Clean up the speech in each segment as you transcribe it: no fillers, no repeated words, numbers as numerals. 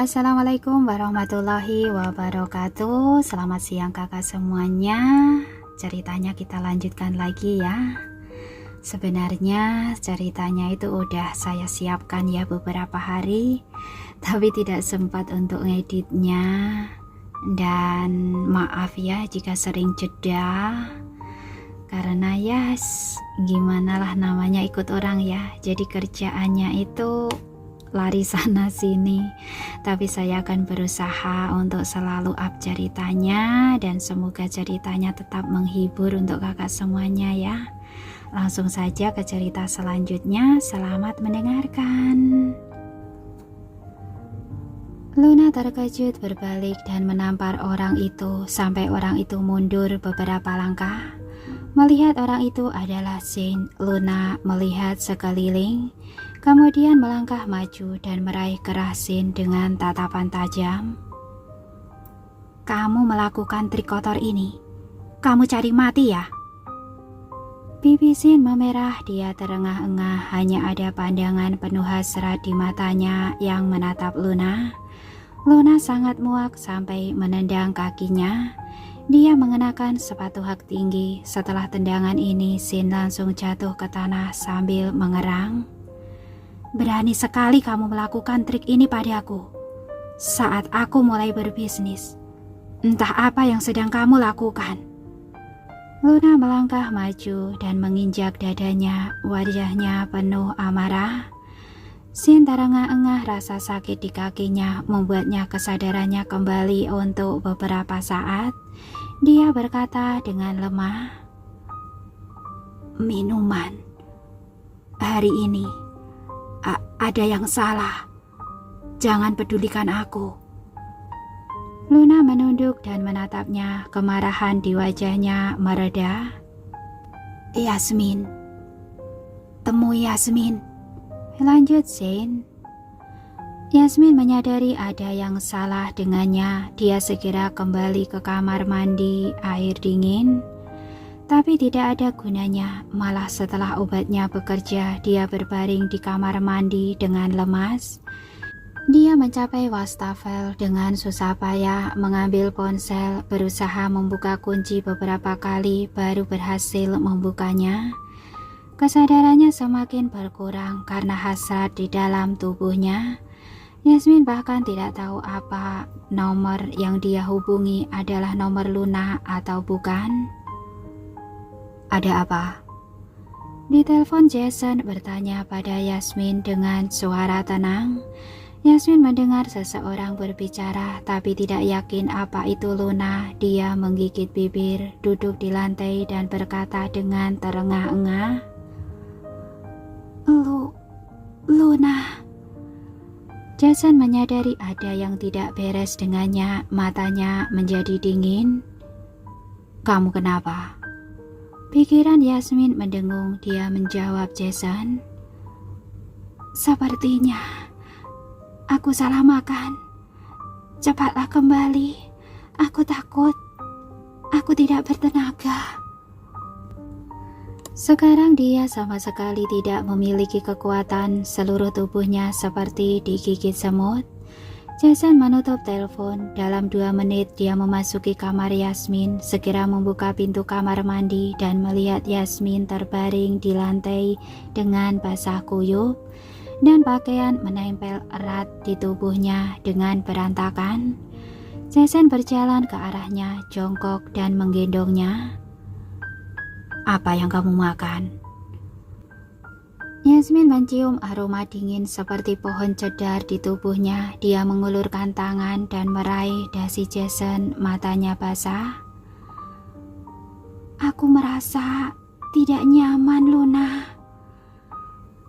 Assalamualaikum warahmatullahi wabarakatuh. Selamat siang kakak semuanya. Ceritanya kita lanjutkan lagi ya. Sebenarnya ceritanya itu udah saya siapkan ya beberapa hari, tapi tidak sempat untuk ngeditnya. Dan maaf ya jika sering jeda, karena ya gimana lah namanya ikut orang ya. Jadi kerjaannya itu lari sana sini, tapi saya akan berusaha untuk selalu up ceritanya, dan semoga ceritanya tetap menghibur untuk kakak semuanya ya. Langsung saja ke cerita selanjutnya. Selamat mendengarkan. Luna terkejut berbalik dan menampar orang itu sampai orang itu mundur beberapa langkah. Melihat orang itu adalah Shin, Luna melihat sekeliling, kemudian melangkah maju dan meraih kerah Shin dengan tatapan tajam. "Kamu melakukan trik kotor ini? Kamu cari mati ya?" Pipi Shin memerah, dia terengah-engah, hanya ada pandangan penuh hasrat di matanya yang menatap Luna. Luna sangat muak sampai menendang kakinya. Dia mengenakan sepatu hak tinggi. Setelah tendangan ini, Shin langsung jatuh ke tanah sambil mengerang. "Berani sekali kamu melakukan trik ini padaku. Saat aku mulai berbisnis, entah apa yang sedang kamu lakukan." Luna melangkah maju dan menginjak dadanya, wajahnya penuh amarah. Shin terengah-engah, rasa sakit di kakinya membuatnya kesadarannya kembali untuk beberapa saat. Dia berkata dengan lemah, "Minuman. Hari ini ada yang salah. Jangan pedulikan aku." Luna menunduk dan menatapnya, kemarahan di wajahnya mereda. "Yasmin. Temui Yasmin," lanjut Shin. Yasmin menyadari ada yang salah dengannya. Dia segera kembali ke kamar mandi air dingin, tapi tidak ada gunanya. Malah setelah obatnya bekerja, dia berbaring di kamar mandi dengan lemas. Dia mencapai wastafel dengan susah payah, mengambil ponsel, berusaha membuka kunci beberapa kali, baru berhasil membukanya. Kesadarannya semakin berkurang karena hasrat di dalam tubuhnya. Yasmin bahkan tidak tahu apa nomor yang dia hubungi adalah nomor Luna atau bukan. "Ada apa?" Di telepon Jason bertanya pada Yasmin dengan suara tenang. Yasmin mendengar seseorang berbicara tapi tidak yakin apa itu Luna. Dia menggigit bibir, duduk di lantai dan berkata dengan terengah-engah, Luna." Jason menyadari ada yang tidak beres dengannya, matanya menjadi dingin. "Kamu kenapa?" Pikiran Yasmin mendengung. Dia menjawab Jason, "Sepertinya aku salah makan. Cepatlah kembali. Aku takut. Aku tidak bertenaga." Sekarang dia sama sekali tidak memiliki kekuatan, seluruh tubuhnya seperti digigit semut. Jason menutup telepon. Dalam 2 menit dia memasuki kamar Yasmin, segera membuka pintu kamar mandi dan melihat Yasmin terbaring di lantai dengan basah kuyup dan pakaian menempel erat di tubuhnya dengan berantakan. Jason berjalan ke arahnya, jongkok dan menggendongnya. "Apa yang kamu makan?" Yasmin mencium aroma dingin seperti pohon cedar di tubuhnya. Dia mengulurkan tangan dan meraih dasi Jason, matanya basah. "Aku merasa tidak nyaman, Luna."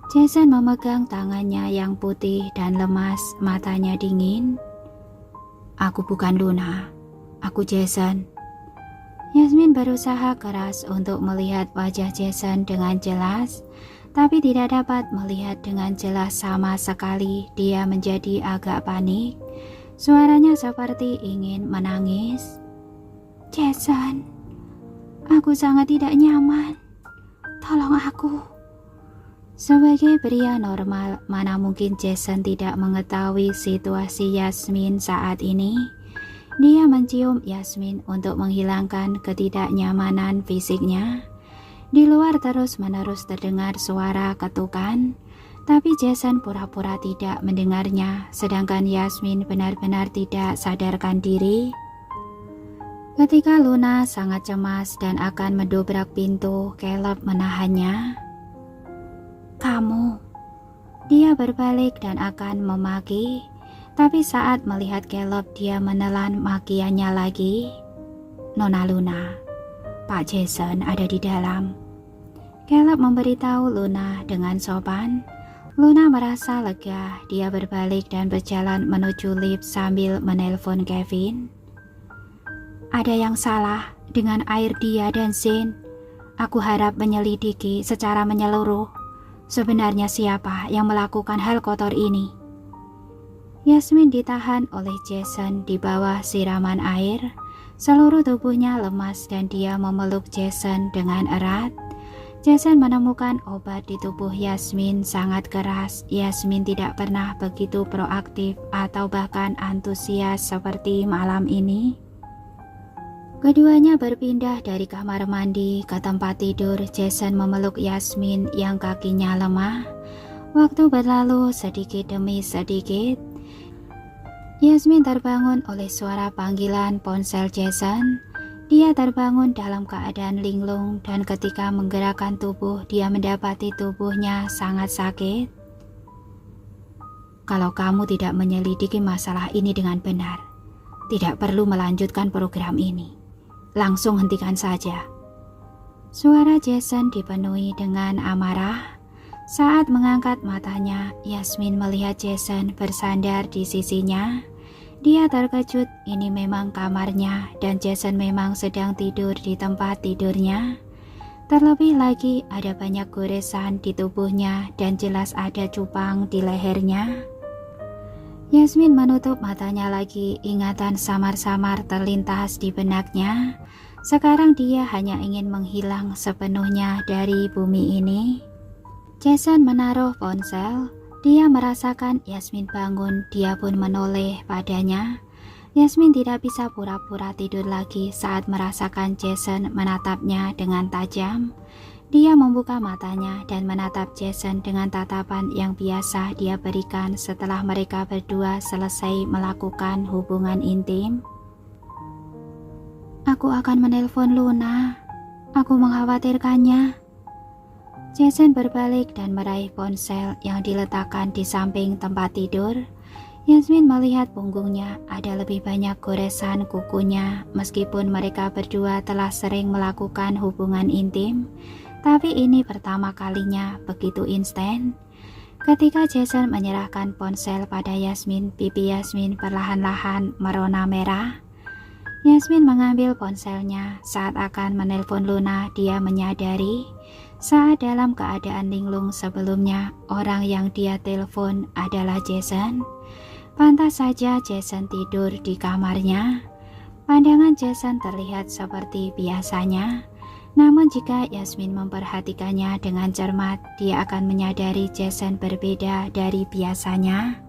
Jason memegang tangannya yang putih dan lemas, matanya dingin. "Aku bukan Luna, aku Jason." Yasmin berusaha keras untuk melihat wajah Jason dengan jelas, tapi tidak dapat melihat dengan jelas sama sekali. Dia menjadi agak panik. Suaranya seperti ingin menangis. "Jason, aku sangat tidak nyaman. Tolong aku." Sebagai pria normal, mana mungkin Jason tidak mengetahui situasi Yasmin saat ini. Dia mencium Yasmin untuk menghilangkan ketidaknyamanan fisiknya. Di luar terus-menerus terdengar suara ketukan, tapi Jason pura-pura tidak mendengarnya, sedangkan Yasmin benar-benar tidak sadarkan diri. Ketika Luna sangat cemas dan akan mendobrak pintu, Caleb menahannya. "Kamu." Dia berbalik dan akan memaki. Tapi saat melihat Caleb, dia menelan makiannya lagi. "Nona Luna, Pak Jason ada di dalam." Caleb memberitahu Luna dengan sopan. Luna merasa lega. Dia berbalik dan berjalan menuju lift sambil menelpon Kevin. "Ada yang salah dengan air dia dan Zane. Aku harap menyelidiki secara menyeluruh. Sebenarnya siapa yang melakukan hal kotor ini?" Yasmin ditahan oleh Jason di bawah siraman air. Seluruh tubuhnya lemas dan dia memeluk Jason dengan erat. Jason menemukan obat di tubuh Yasmin sangat keras. Yasmin tidak pernah begitu proaktif atau bahkan antusias seperti malam ini. Keduanya berpindah dari kamar mandi ke tempat tidur. Jason memeluk Yasmin yang kakinya lemah. Waktu berlalu sedikit demi sedikit. Yasmin terbangun oleh suara panggilan ponsel Jason. Dia terbangun dalam keadaan linglung dan ketika menggerakkan tubuh, dia mendapati tubuhnya sangat sakit. "Kalau kamu tidak menyelidiki masalah ini dengan benar, tidak perlu melanjutkan program ini. Langsung hentikan saja." Suara Jason dipenuhi dengan amarah. Saat mengangkat matanya, Yasmin melihat Jason bersandar di sisinya. Dia terkejut, ini memang kamarnya dan Jason memang sedang tidur di tempat tidurnya. Terlebih lagi ada banyak goresan di tubuhnya dan jelas ada cupang di lehernya. Yasmin menutup matanya lagi, ingatan samar-samar terlintas di benaknya. Sekarang dia hanya ingin menghilang sepenuhnya dari bumi ini. Jason menaruh ponsel. Dia merasakan Yasmin bangun, dia pun menoleh padanya. Yasmin tidak bisa pura-pura tidur lagi saat merasakan Jason menatapnya dengan tajam. Dia membuka matanya dan menatap Jason dengan tatapan yang biasa dia berikan setelah mereka berdua selesai melakukan hubungan intim. "Aku akan menelpon Luna. Aku mengkhawatirkannya." Jason berbalik dan meraih ponsel yang diletakkan di samping tempat tidur. Yasmin melihat punggungnya ada lebih banyak goresan kukunya. Meskipun mereka berdua telah sering melakukan hubungan intim, tapi ini pertama kalinya begitu instan. Ketika Jason menyerahkan ponsel pada Yasmin, pipi Yasmin perlahan-lahan merona merah. Yasmin mengambil ponselnya. Saat akan menelpon Luna, dia menyadari saat dalam keadaan linglung sebelumnya, orang yang dia telepon adalah Jason. Pantas saja Jason tidur di kamarnya. Pandangan Jason terlihat seperti biasanya. Namun jika Yasmin memperhatikannya dengan cermat, dia akan menyadari Jason berbeda dari biasanya.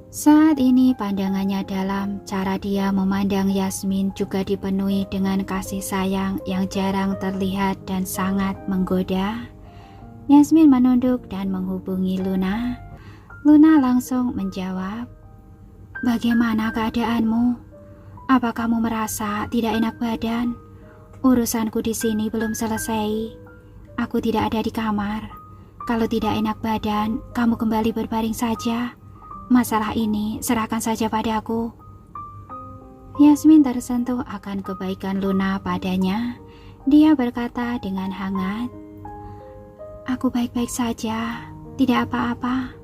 Saat ini pandangannya dalam, cara dia memandang Yasmin juga dipenuhi dengan kasih sayang yang jarang terlihat dan sangat menggoda. Yasmin menunduk dan menghubungi Luna. Luna langsung menjawab, "Bagaimana keadaanmu? Apa kamu merasa tidak enak badan? Urusanku di sini belum selesai. Aku tidak ada di kamar. Kalau tidak enak badan, kamu kembali berbaring saja. Masalah ini serahkan saja padaku." Yasmin tersentuh akan kebaikan Luna padanya. Dia berkata dengan hangat, "Aku baik-baik saja, tidak apa-apa.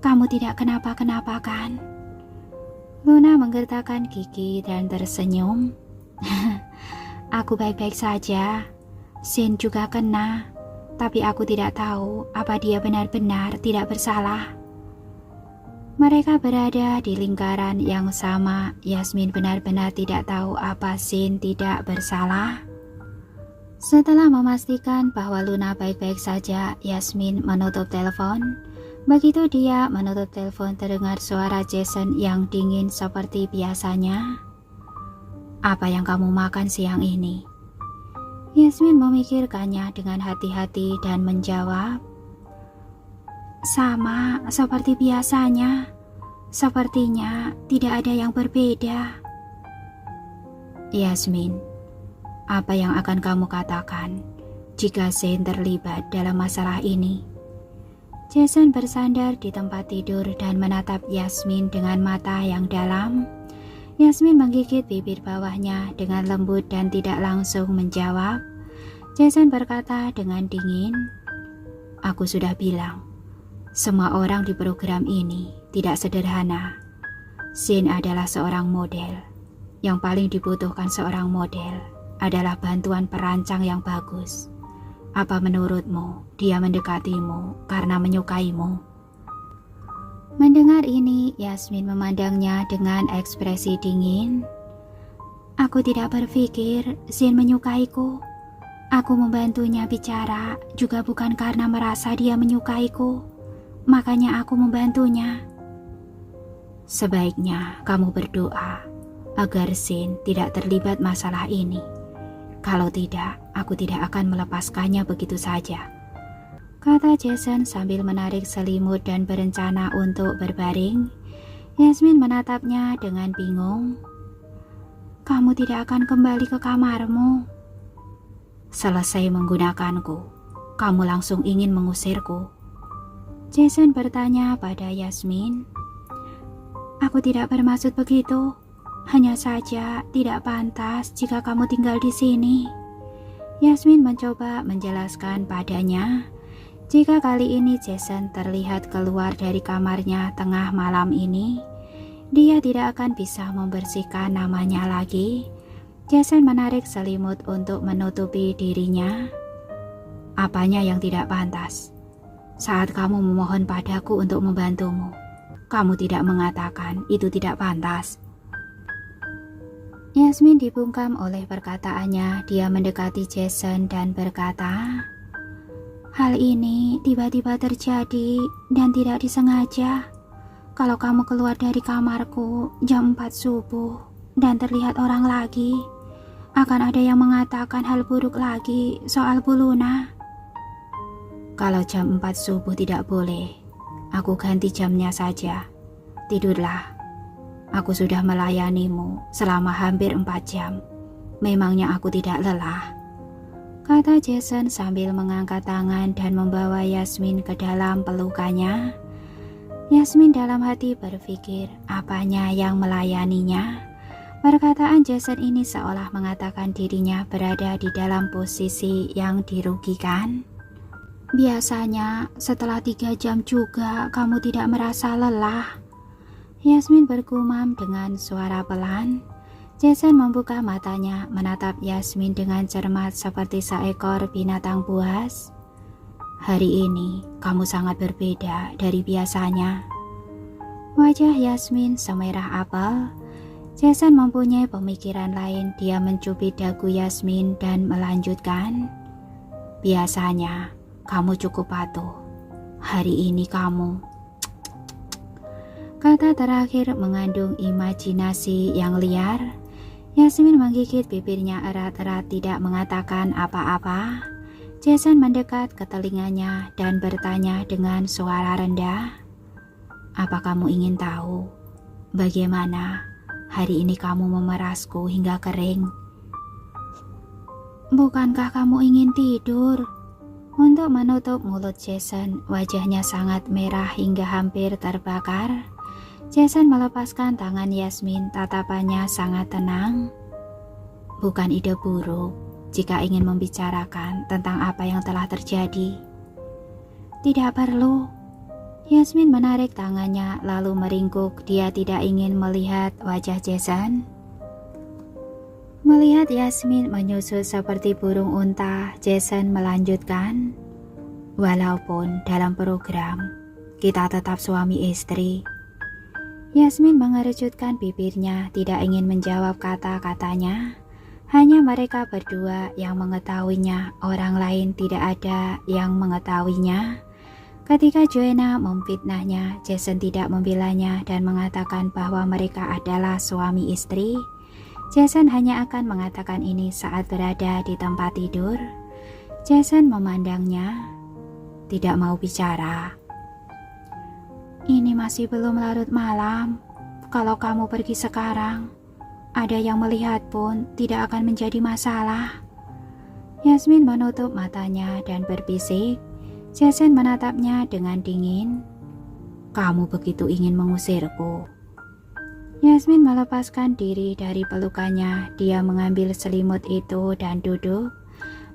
Kamu tidak kenapa-kenapa kan?" Luna menggertakkan gigi dan tersenyum. "Aku baik-baik saja. Sin juga kena, tapi aku tidak tahu apa dia benar-benar tidak bersalah." Mereka berada di lingkaran yang sama. Yasmin benar-benar tidak tahu apa Sin tidak bersalah. Setelah memastikan bahwa Luna baik-baik saja, Yasmin menutup telepon. Begitu dia menutup telepon, terdengar suara Jason yang dingin seperti biasanya. "Apa yang kamu makan siang ini?" Yasmin memikirkannya dengan hati-hati dan menjawab, "Sama seperti biasanya. Sepertinya tidak ada yang berbeda." "Yasmin, apa yang akan kamu katakan jika Shane terlibat dalam masalah ini?" Jason bersandar di tempat tidur dan menatap Yasmin dengan mata yang dalam. Yasmin menggigit bibir bawahnya dengan lembut dan tidak langsung menjawab. Jason berkata dengan dingin, "Aku sudah bilang, semua orang di program ini tidak sederhana. Shane adalah seorang model. Yang paling dibutuhkan seorang model adalah bantuan perancang yang bagus. Apa menurutmu dia mendekatimu karena menyukaimu?" Mendengar ini, Yasmin memandangnya dengan ekspresi dingin. "Aku tidak berpikir Shane menyukaiku. Aku membantunya bicara juga bukan karena merasa dia menyukaiku. Makanya aku membantunya." "Sebaiknya kamu berdoa agar Shane tidak terlibat masalah ini. Kalau tidak, aku tidak akan melepaskannya begitu saja," kata Jason sambil menarik selimut dan berencana untuk berbaring. Yasmin menatapnya dengan bingung. "Kamu tidak akan kembali ke kamarmu?" "Selesai menggunakanku, kamu langsung ingin mengusirku?" Jason bertanya pada Yasmin. "Aku tidak bermaksud begitu. Hanya saja tidak pantas jika kamu tinggal di sini." Yasmin mencoba menjelaskan padanya jika kali ini Jason terlihat keluar dari kamarnya tengah malam ini, dia tidak akan bisa membersihkan namanya lagi. Jason menarik selimut untuk menutupi dirinya. "Apanya yang tidak pantas? Saat kamu memohon padaku untuk membantumu, kamu tidak mengatakan itu tidak pantas." Yasmin dibungkam oleh perkataannya. Dia mendekati Jason dan berkata, "Hal ini tiba-tiba terjadi dan tidak disengaja. Kalau kamu keluar dari kamarku jam 4 subuh dan terlihat orang lagi, akan ada yang mengatakan hal buruk lagi soal Bu Luna." "Kalau jam 4 subuh tidak boleh, aku ganti jamnya saja. Tidurlah. Aku sudah melayanimu selama hampir 4 jam. Memangnya aku tidak lelah?" kata Jason sambil mengangkat tangan dan membawa Yasmin ke dalam pelukannya. Yasmin dalam hati berpikir apanya yang melayaninya. Perkataan Jason ini seolah mengatakan dirinya berada di dalam posisi yang dirugikan. "Biasanya setelah 3 jam juga kamu tidak merasa lelah?" Yasmin bergumam dengan suara pelan. Jason membuka matanya, menatap Yasmin dengan cermat seperti seekor binatang buas. "Hari ini kamu sangat berbeda dari biasanya." Wajah Yasmin semerah apel. Jason mempunyai pemikiran lain. Dia mencubit dagu Yasmin dan melanjutkan, "Biasanya kamu cukup patuh. Hari ini kamu..." Kata terakhir mengandung imajinasi yang liar. Yasmin menggigit bibirnya erat-erat, tidak mengatakan apa-apa. Jason mendekat ke telinganya dan bertanya dengan suara rendah, "Apa kamu ingin tahu bagaimana hari ini kamu memerasku hingga kering?" "Bukankah kamu ingin tidur?" Untuk menutup mulut Jason, wajahnya sangat merah hingga hampir terbakar. Jason melepaskan tangan Yasmin, tatapannya sangat tenang. "Bukan ide buruk jika ingin membicarakan tentang apa yang telah terjadi." "Tidak perlu." Yasmin menarik tangannya lalu meringkuk. Dia tidak ingin melihat wajah Jason. Melihat Yasmin menyusut seperti burung unta, Jason melanjutkan, "Walaupun dalam program kita tetap suami istri." Yasmin mengerutkan bibirnya, tidak ingin menjawab kata-katanya. Hanya mereka berdua yang mengetahuinya, orang lain tidak ada yang mengetahuinya. Ketika Joanna memfitnahnya, Jason tidak membelanya dan mengatakan bahwa mereka adalah suami istri. Jason hanya akan mengatakan ini saat berada di tempat tidur. Jason memandangnya, tidak mau bicara. Ini masih belum larut malam. Kalau kamu pergi sekarang, ada yang melihat pun tidak akan menjadi masalah. Yasmin menutup matanya dan berbisik. Jason menatapnya dengan dingin. Kamu begitu ingin mengusirku. Yasmin melepaskan diri dari pelukannya. Dia mengambil selimut itu dan duduk.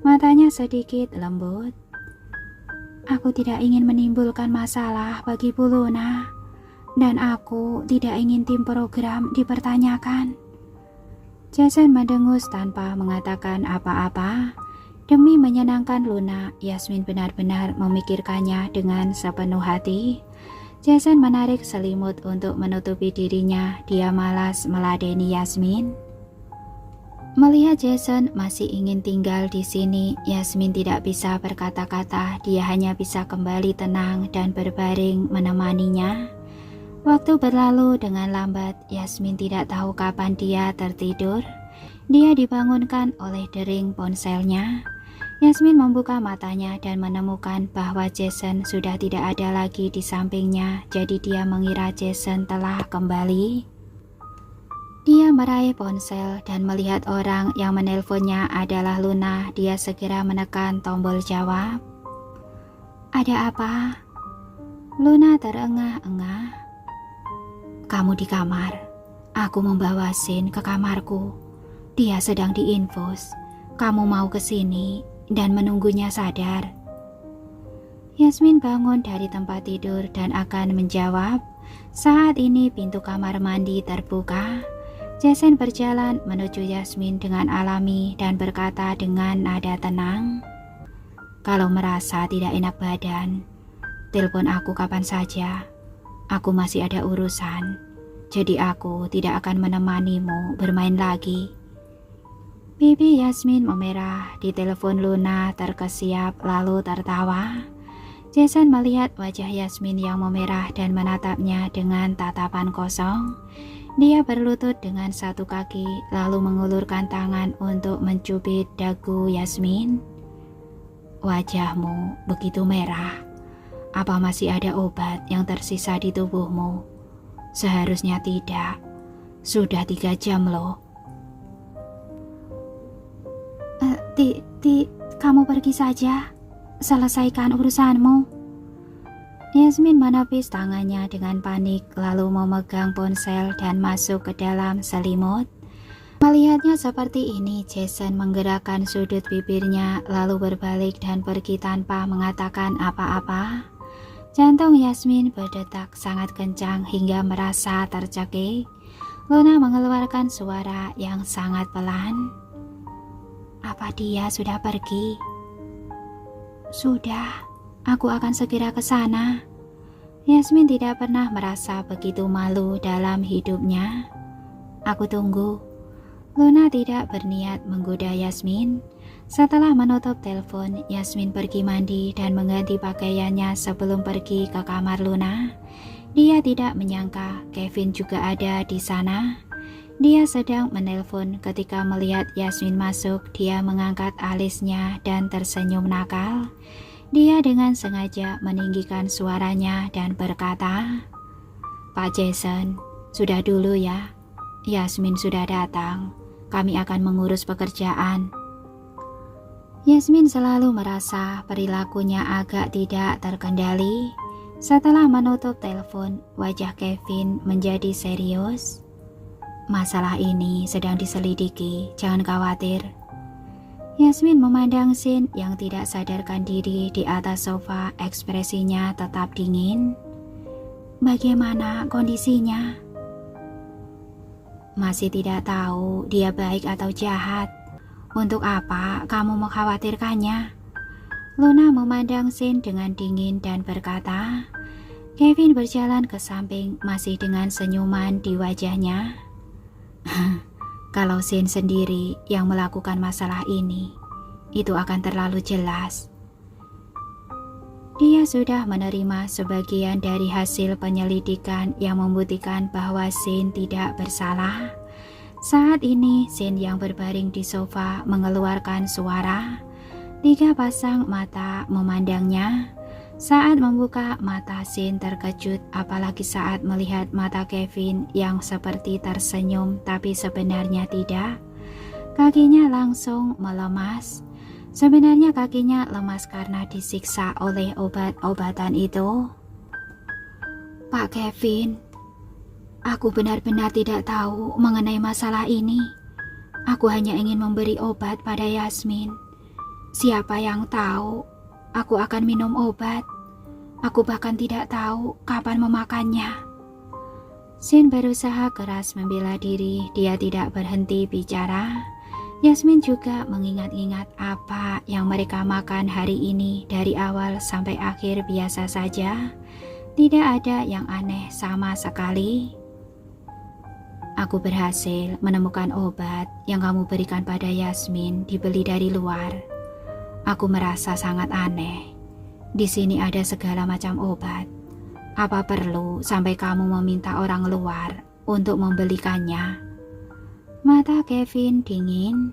Matanya sedikit lembut. Aku tidak ingin menimbulkan masalah bagi Bu Luna. Dan aku tidak ingin tim program dipertanyakan. Jason mendengus tanpa mengatakan apa-apa. Demi menyenangkan Luna, Yasmin benar-benar memikirkannya dengan sepenuh hati. Jason menarik selimut untuk menutupi dirinya. Dia malas meladeni Yasmin. Melihat Jason masih ingin tinggal di sini, Yasmin tidak bisa berkata-kata. Dia hanya bisa kembali tenang dan berbaring menemaninya. Waktu berlalu dengan lambat. Yasmin tidak tahu kapan dia tertidur. Dia dibangunkan oleh dering ponselnya. Yasmin membuka matanya dan menemukan bahwa Jason sudah tidak ada lagi di sampingnya. Jadi dia mengira Jason telah kembali. Dia meraih ponsel dan melihat orang yang menelponnya adalah Luna. Dia segera menekan tombol jawab. Ada apa? Luna terengah-engah. Kamu di kamar. Aku membawa Sin ke kamarku. Dia sedang diinfus. Kamu mau ke sini dan menunggunya sadar. Yasmin bangun dari tempat tidur dan akan menjawab. Saat ini pintu kamar mandi terbuka. Jason berjalan menuju Yasmin dengan alami dan berkata dengan nada tenang. Kalau merasa tidak enak badan, telepon aku kapan saja. Aku masih ada urusan, jadi aku tidak akan menemanimu bermain lagi. Pipi Yasmin memerah. Di telepon Luna terkesiap lalu tertawa. Jason melihat wajah Yasmin yang memerah dan menatapnya dengan tatapan kosong. Dia berlutut dengan satu kaki lalu mengulurkan tangan untuk mencubit dagu Yasmin. Wajahmu begitu merah. Apa masih ada obat yang tersisa di tubuhmu? Seharusnya tidak. Sudah 3 jam loh. Kamu pergi saja. Selesaikan urusanmu. Yasmin menepis tangannya dengan panik lalu memegang ponsel dan masuk ke dalam selimut. Melihatnya seperti ini, Jason menggerakkan sudut bibirnya lalu berbalik dan pergi tanpa mengatakan apa-apa. Jantung Yasmin berdetak sangat kencang hingga merasa tercekik. Luna mengeluarkan suara yang sangat pelan. Apa dia sudah pergi? Sudah, aku akan segera ke sana. Yasmin tidak pernah merasa begitu malu dalam hidupnya. Aku tunggu. Luna tidak berniat menggoda Yasmin. Setelah menutup telepon, Yasmin pergi mandi dan mengganti pakaiannya sebelum pergi ke kamar Luna. Dia tidak menyangka Kevin juga ada di sana. Dia sedang menelpon ketika melihat Yasmin masuk. Dia mengangkat alisnya dan tersenyum nakal. Dia dengan sengaja meninggikan suaranya dan berkata, Pak Jason, sudah dulu ya. Yasmin sudah datang. Kami akan mengurus pekerjaan. Yasmin selalu merasa perilakunya agak tidak terkendali. Setelah menutup telepon, wajah Kevin menjadi serius. Masalah ini sedang diselidiki, jangan khawatir. Yasmin memandang Sin yang tidak sadarkan diri di atas sofa, ekspresinya tetap dingin. Bagaimana kondisinya? Masih tidak tahu dia baik atau jahat. Untuk apa kamu mengkhawatirkannya? Luna memandang Sin dengan dingin dan berkata. Kevin berjalan ke samping masih dengan senyuman di wajahnya. Kalau Sin sendiri yang melakukan masalah ini, itu akan terlalu jelas. Dia sudah menerima sebagian dari hasil penyelidikan yang membuktikan bahwa Sin tidak bersalah. Saat ini Sin yang berbaring di sofa mengeluarkan suara. 3 pasang mata memandangnya. Saat membuka mata Sin terkejut, apalagi saat melihat mata Kevin yang seperti tersenyum tapi sebenarnya tidak. Kakinya langsung melemas. Sebenarnya kakinya lemas karena disiksa oleh obat-obatan itu. Pak Kevin, aku benar-benar tidak tahu mengenai masalah ini. Aku hanya ingin memberi obat pada Yasmin. Siapa yang tahu aku akan minum obat. Aku bahkan tidak tahu kapan memakannya. Sin berusaha keras membela diri, dia tidak berhenti bicara. Yasmin juga mengingat-ingat apa yang mereka makan hari ini dari awal sampai akhir biasa saja. Tidak ada yang aneh sama sekali. Aku berhasil menemukan obat yang kamu berikan pada Yasmin dibeli dari luar. Aku merasa sangat aneh. Di sini ada segala macam obat. Apa perlu sampai kamu meminta orang luar untuk membelikannya? Mata Kevin dingin.